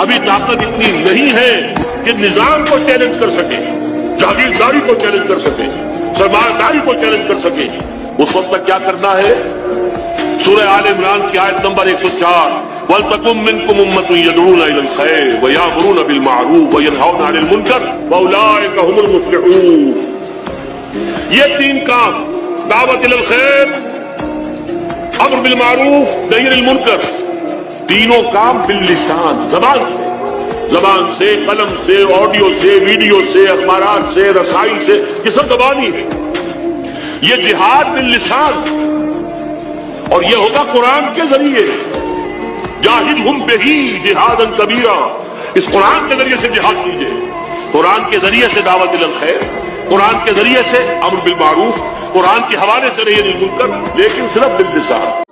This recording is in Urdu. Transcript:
ابھی طاقت اتنی نہیں ہے کہ نظام کو چیلنج کر سکے، جاگیرداری کو چیلنج کر سکے، سرمایہ داری کو چیلنج کر سکے، اس وقت تک کیا کرنا ہے؟ سورہ آل عمران کی آیت نمبر 104 وَلْتَكُن مِّنكُمْ أُمَّةٌ يَدْعُونَ إِلَى الْخَيْرِ وَيَأْمُرُونَ بِالْمَعْرُوفِ وَيَنْهَوْنَ عَنِ الْمُنكَرِ وَأُولَٰئِكَ هُمُ الْمُفْلِحُونَ۔ یہ تین کام، دعوت الی الخیر، امر بالمعروف، نہی عن المنکر، تینوں کام باللسان، زبان سے، قلم سے، آڈیو سے، ویڈیو سے، اخبارات سے، رسائل سے، یہ سب زبانی ہے۔ یہ جہاد باللسان، اور یہ ہوگا قرآن کے ذریعے، جاہدہم بہ جہادا کبیرا، اس قرآن کے ذریعے سے جہاد کیجئے، قرآن کے ذریعے سے دعوت الی الخیر، قرآن کے ذریعے سے امر بالمعروف، قرآن کے حوالے سے نہی عن المنکر، لیکن صرف باللسان۔